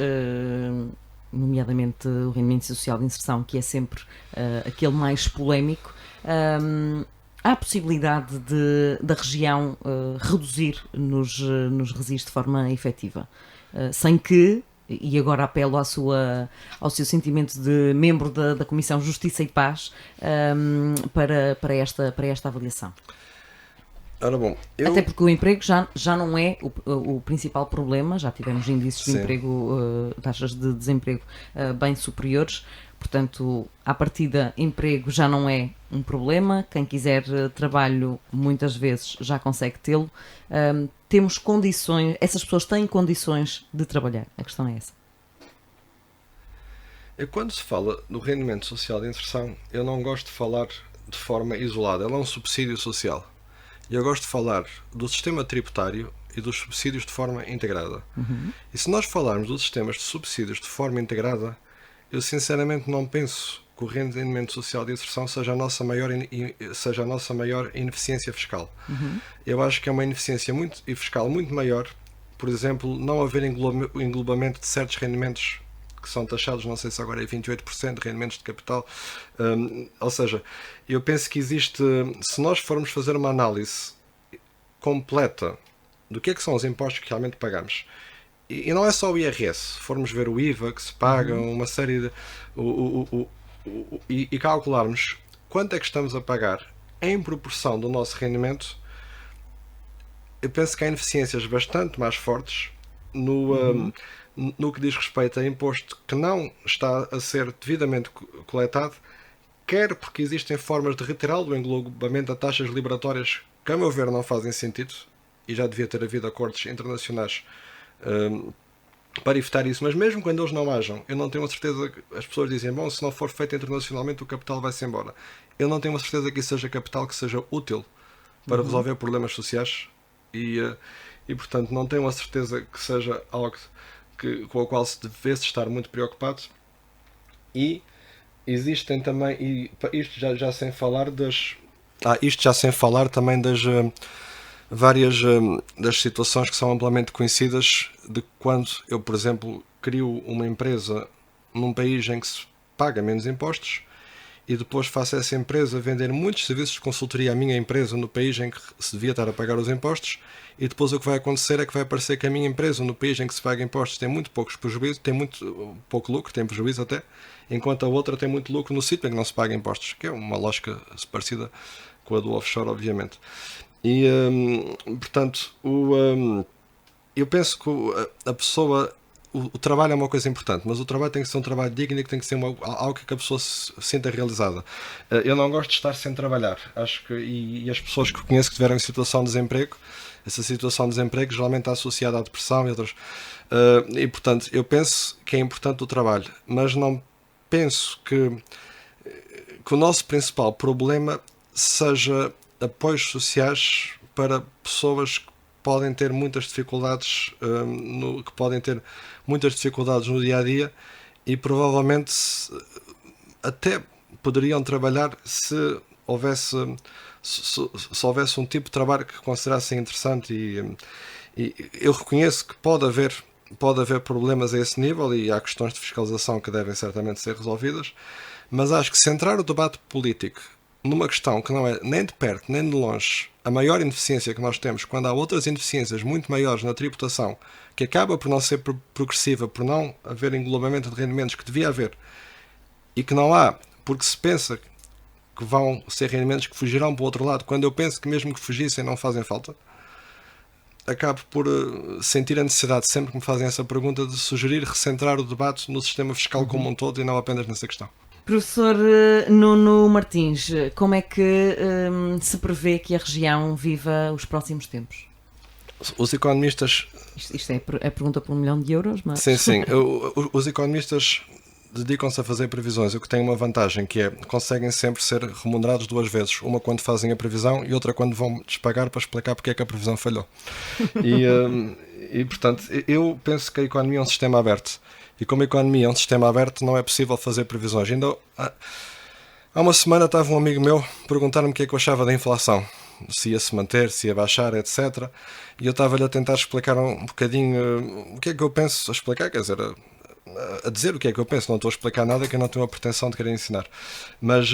nomeadamente o rendimento social de inserção, que é sempre aquele mais polémico. Há a possibilidade da região reduzir nos resíduos de forma efetiva, sem que, e agora apelo ao seu sentimento de membro da Comissão Justiça e Paz, para esta avaliação. Ora bom, até porque o emprego já não é o principal problema, já tivemos índices de emprego, taxas de desemprego bem superiores, portanto, à partida, emprego já não é um problema, quem quiser trabalho muitas vezes já consegue tê-lo, temos condições, essas pessoas têm condições de trabalhar, a questão é essa. Quando se fala do rendimento social de inserção, eu não gosto de falar de forma isolada, ele é um subsídio social. Eu gosto de falar do sistema tributário e dos subsídios de forma integrada. E se nós falarmos dos sistemas de subsídios de forma integrada, eu sinceramente não penso que o rendimento social de inserção seja a nossa maior ineficiência fiscal. Eu acho que é uma ineficiência fiscal muito maior, por exemplo, não haver englobamento de certos rendimentos que são taxados, não sei se agora é 28% de rendimentos de capital, ou seja, eu penso que existe, se nós formos fazer uma análise completa do que é que são os impostos que realmente pagamos e não é só o IRS, se formos ver o IVA que se paga, uma série de. E calcularmos quanto é que estamos a pagar em proporção do nosso rendimento, eu penso que há ineficiências bastante mais fortes no que diz respeito a imposto que não está a ser devidamente coletado, quer porque existem formas de retirá-lo do englobamento a taxas liberatórias que, a meu ver, não fazem sentido, e já devia ter havido acordos internacionais para evitar isso, mas mesmo quando eles não hajam, eu não tenho a certeza que as pessoas dizem, bom, se não for feito internacionalmente o capital vai-se embora. Eu não tenho a certeza que isso seja capital que seja útil para resolver problemas sociais e portanto não tenho a certeza que seja algo com o qual se devesse estar muito preocupado. E existem também, e isto já sem falar das também das várias das situações que são amplamente conhecidas de quando eu, por exemplo, crio uma empresa num país em que se paga menos impostos e depois faço essa empresa vender muitos serviços de consultoria à minha empresa no país em que se devia estar a pagar os impostos, e depois o que vai acontecer é que vai parecer que a minha empresa no país em que se paga impostos tem muito poucos prejuízos, tem muito pouco lucro, tem prejuízo até, enquanto a outra tem muito lucro no sítio em que não se paga impostos, que é uma lógica parecida com a do offshore, obviamente. E, portanto, eu penso que a pessoa, o trabalho é uma coisa importante, mas o trabalho tem que ser um trabalho digno e que tem que ser algo que a pessoa se sinta realizada. Eu não gosto de estar sem trabalhar, acho que, e as pessoas que conheço que tiveram em situação de desemprego, essa situação de desemprego geralmente está associada à depressão e outras. E, portanto, eu penso que é importante o trabalho, mas não penso que o nosso principal problema seja apoios sociais para pessoas que podem ter muitas dificuldades no dia a dia, e provavelmente até poderiam trabalhar se houvesse um tipo de trabalho que considerassem interessante, e eu reconheço que pode haver problemas a esse nível e há questões de fiscalização que devem certamente ser resolvidas, mas acho que centrar o debate político numa questão que não é nem de perto nem de longe a maior ineficiência que nós temos, quando há outras ineficiências muito maiores na tributação, que acaba por não ser progressiva, por não haver englobamento de rendimentos que devia haver, e que não há, porque se pensa que vão ser rendimentos que fugirão para o outro lado, quando eu penso que mesmo que fugissem não fazem falta, acabo por sentir a necessidade, sempre que me fazem essa pergunta, de sugerir recentrar o debate no sistema fiscal como um todo e não apenas nessa questão. Professor Nuno Martins, como é que se prevê que a região viva os próximos tempos? Os economistas... Isto é a pergunta por €1 milhão, mas... Sim. Os economistas dedicam-se a fazer previsões, o que tem uma vantagem, que é conseguem sempre ser remunerados duas vezes, uma quando fazem a previsão e outra quando vão despagar para explicar porque é que a previsão falhou. E portanto, eu penso que a economia é um sistema aberto, e como a economia é um sistema aberto, não é possível fazer previsões. Ainda há uma semana estava um amigo meu a perguntar-me o que é que eu achava da inflação, se ia se manter, se ia baixar, etc. E eu estava-lhe a tentar explicar um bocadinho o que é que eu penso, a explicar, quer dizer, a dizer o que é que eu penso, não estou a explicar nada, que eu não tenho a pretensão de querer ensinar, mas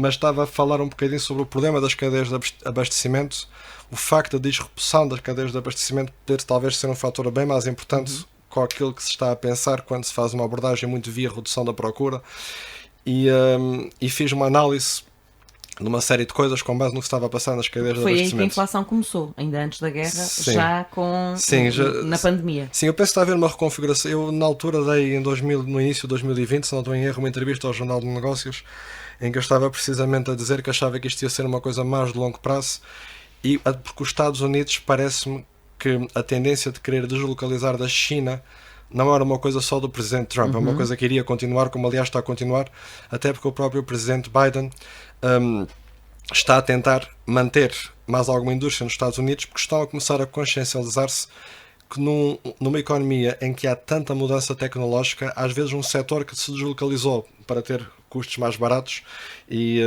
estava a falar um bocadinho sobre o problema das cadeias de abastecimento, o facto da disrupção das cadeias de abastecimento poder talvez ser um fator bem mais importante com aquilo que se está a pensar quando se faz uma abordagem muito via redução da procura, e fiz uma análise de uma série de coisas com base no que estava a passar nas cadeias de abastecimento. Foi aí que a inflação começou, ainda antes da guerra, na pandemia. Sim, eu penso que está a haver uma reconfiguração. Eu, na altura, dei no início de 2020, se não estou em erro, uma entrevista ao Jornal de Negócios, em que eu estava precisamente a dizer que achava que isto ia ser uma coisa mais de longo prazo, e porque os Estados Unidos, parece-me que a tendência de querer deslocalizar da China não era uma coisa só do presidente Trump, é uma coisa que iria continuar, como aliás está a continuar, até porque o próprio presidente Biden está a tentar manter mais alguma indústria nos Estados Unidos, porque estão a começar a consciencializar-se que numa economia em que há tanta mudança tecnológica, às vezes um setor que se deslocalizou para ter custos mais baratos e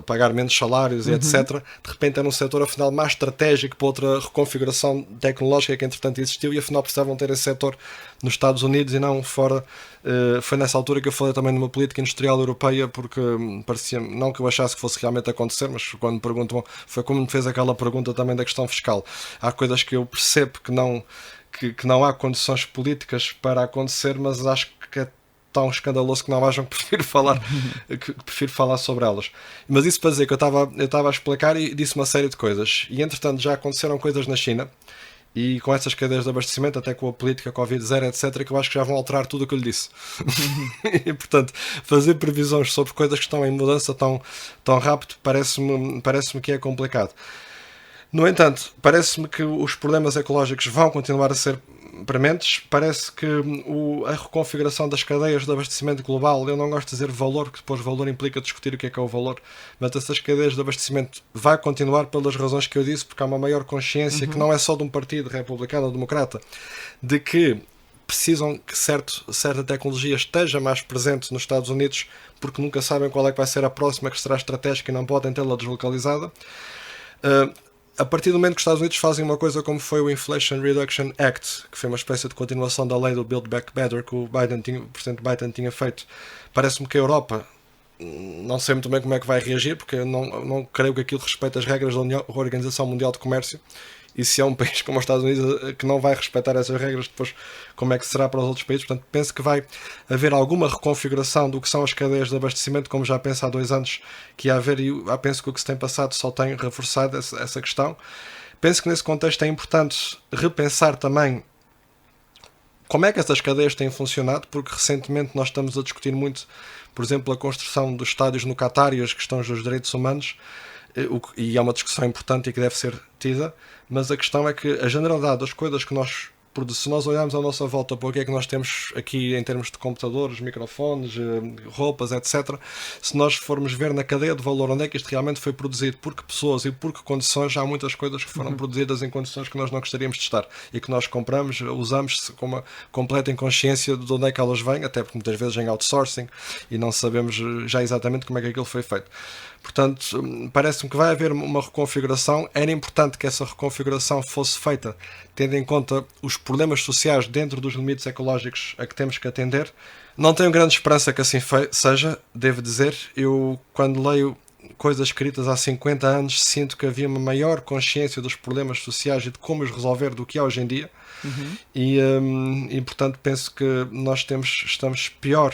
pagar menos salários e etc., de repente era um setor afinal mais estratégico para outra reconfiguração tecnológica que entretanto existiu, e afinal precisavam ter esse setor nos Estados Unidos e não fora. Foi nessa altura que eu falei também numa política industrial europeia, porque parecia, não que eu achasse que fosse realmente acontecer, mas quando me perguntam, foi como me fez aquela pergunta também da questão fiscal. Há coisas que eu percebo que não há condições políticas para acontecer, mas acho que é tão escandaloso que não hajam que prefiro falar sobre elas. Mas isso para dizer que eu estava a explicar e disse uma série de coisas. E entretanto já aconteceram coisas na China, e com essas cadeias de abastecimento, até com a política Covid-0, etc., que eu acho que já vão alterar tudo o que eu lhe disse. E, portanto, fazer previsões sobre coisas que estão em mudança tão rápido parece-me que é complicado. No entanto, parece-me que os problemas ecológicos vão continuar a ser prementes. Parece que a reconfiguração das cadeias de abastecimento global, eu não gosto de dizer valor, porque depois valor implica discutir o que é o valor, mas essas cadeias de abastecimento vai continuar pelas razões que eu disse, porque há uma maior consciência que não é só de um partido republicano ou democrata, de que precisam que certa tecnologia esteja mais presente nos Estados Unidos, porque nunca sabem qual é que vai ser a próxima que será estratégica e não podem tê-la deslocalizada. A partir do momento que os Estados Unidos fazem uma coisa como foi o Inflation Reduction Act, que foi uma espécie de continuação da lei do Build Back Better que o presidente Biden tinha feito, parece-me que a Europa, não sei muito bem como é que vai reagir, porque eu não creio que aquilo respeite as regras da Organização Mundial de Comércio, e se é um país como os Estados Unidos que não vai respeitar essas regras, depois como é que será para os outros países? Portanto, penso que vai haver alguma reconfiguração do que são as cadeias de abastecimento, como já penso há 2 anos que ia haver, e penso que o que se tem passado só tem reforçado essa questão. Penso que nesse contexto é importante repensar também como é que essas cadeias têm funcionado, porque recentemente nós estamos a discutir muito, por exemplo, a construção dos estádios no Qatar e as questões dos direitos humanos, e é uma discussão importante e que deve ser tida, mas a questão é que a generalidade das coisas que nós produzimos, se nós olharmos à nossa volta para o que é que nós temos aqui em termos de computadores, microfones, roupas, etc., se nós formos ver na cadeia de valor onde é que isto realmente foi produzido, por que pessoas e por que condições, há muitas coisas que foram produzidas em condições que nós não gostaríamos de estar e que nós compramos, usamos com uma completa inconsciência de onde é que elas vêm, até porque muitas vezes em outsourcing e não sabemos já exatamente como é que aquilo foi feito. Portanto, parece-me que vai haver uma reconfiguração. Era importante que essa reconfiguração fosse feita tendo em conta os problemas sociais dentro dos limites ecológicos a que temos que atender. Não tenho grande esperança que assim seja, devo dizer. Eu, quando leio coisas escritas há 50 anos, sinto que havia uma maior consciência dos problemas sociais e de como os resolver do que há hoje em dia. E portanto, penso que nós estamos pior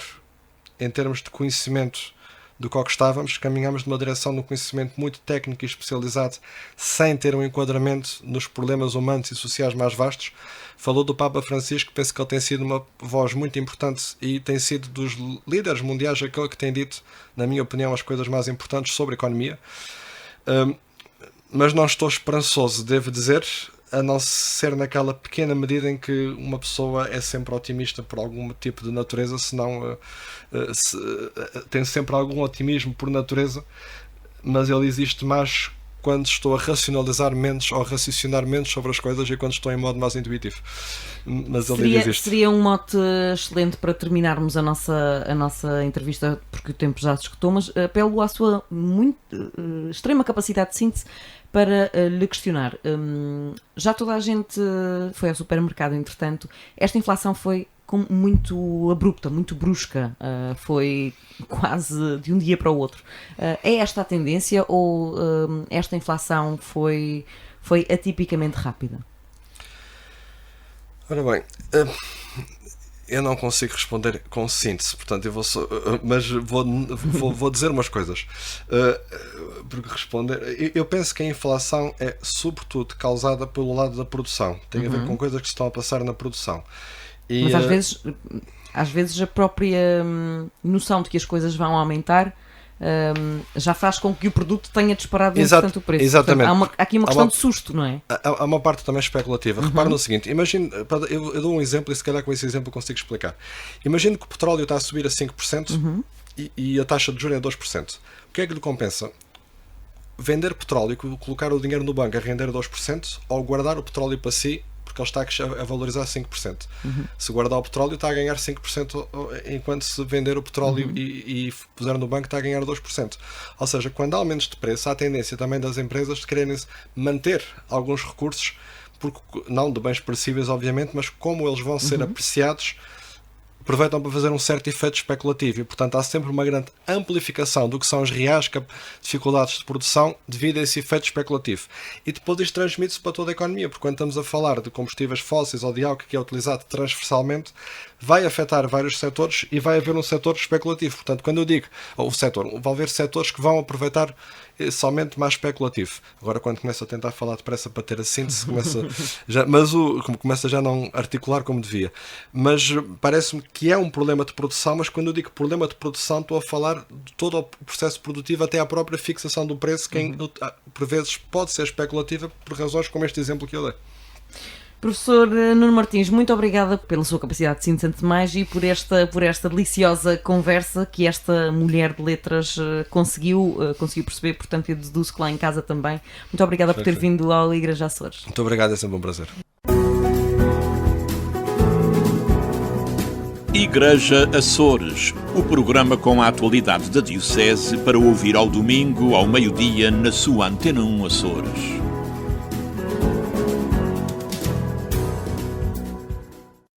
em termos de conhecimento do que estávamos. Caminhamos numa direção de um conhecimento muito técnico e especializado, sem ter um enquadramento nos problemas humanos e sociais mais vastos. Falou do Papa Francisco, penso que ele tem sido uma voz muito importante e tem sido dos líderes mundiais aquele que tem dito, na minha opinião, as coisas mais importantes sobre a economia. Mas não estou esperançoso, devo dizer, a não ser naquela pequena medida em que uma pessoa é sempre otimista por algum tipo de natureza, senão tem sempre algum otimismo por natureza, mas ele existe mais quando estou a racionalizar menos ou a raciocinar menos sobre as coisas e quando estou em modo mais intuitivo. Mas ele existe. Seria um mote excelente para terminarmos a nossa entrevista, porque o tempo já se esgotou, mas apelo à sua extrema capacidade de síntese para lhe questionar. Já toda a gente foi ao supermercado, entretanto. Esta inflação foi muito abrupta, muito brusca, foi quase de um dia para o outro. É esta a tendência ou esta inflação foi atipicamente rápida? Ora bem, eu não consigo responder com síntese, portanto mas vou dizer umas coisas. Porque eu penso que a inflação é sobretudo causada pelo lado da produção, tem a ver com coisas que se estão a passar na produção. Mas às vezes a própria noção de que as coisas vão aumentar já faz com que o produto tenha disparado bastante o preço. Exatamente. Portanto, há aqui uma questão de susto, não é? Há uma parte também especulativa. Repara no seguinte, imagine, eu dou um exemplo e se calhar com esse exemplo consigo explicar. Imagine que o petróleo está a subir a 5% e a taxa de juros é 2%. O que é que lhe compensa? Vender petróleo e colocar o dinheiro no banco a render 2% ou guardar o petróleo para si, porque ele está a valorizar 5%. Se guardar o petróleo está a ganhar 5%, enquanto se vender o petróleo e puser no banco está a ganhar 2%. Ou seja, quando há aumentos de preço, há a tendência também das empresas de quererem manter alguns recursos, porque, não de bens perecíveis obviamente, mas como eles vão ser apreciados aproveitam para fazer um certo efeito especulativo e, portanto, há sempre uma grande amplificação do que são as reais dificuldades de produção devido a esse efeito especulativo. E depois isto transmite-se para toda a economia, porque quando estamos a falar de combustíveis fósseis ou de algo que é utilizado transversalmente, vai afetar vários setores e vai haver um setor especulativo. Portanto, quando eu digo vai haver setores que vão aproveitar somente mais especulativo. Agora, quando começo a tentar falar depressa para ter a síntese, começa já a não articular como devia. Mas parece-me que é um problema de produção, mas quando eu digo problema de produção, estou a falar de todo o processo produtivo, até à própria fixação do preço, que por vezes pode ser especulativa por razões como este exemplo que eu dei. Professor Nuno Martins, muito obrigada pela sua capacidade de síntese, antes de mais, e por esta deliciosa conversa que esta mulher de letras conseguiu perceber, portanto eu deduzo que lá em casa também. Muito obrigada por ter vindo ao Igreja Açores. Muito obrigado, é sempre um prazer. Igreja Açores, o programa com a atualidade da Diocese para ouvir ao domingo, ao meio-dia, na sua Antena 1 Açores.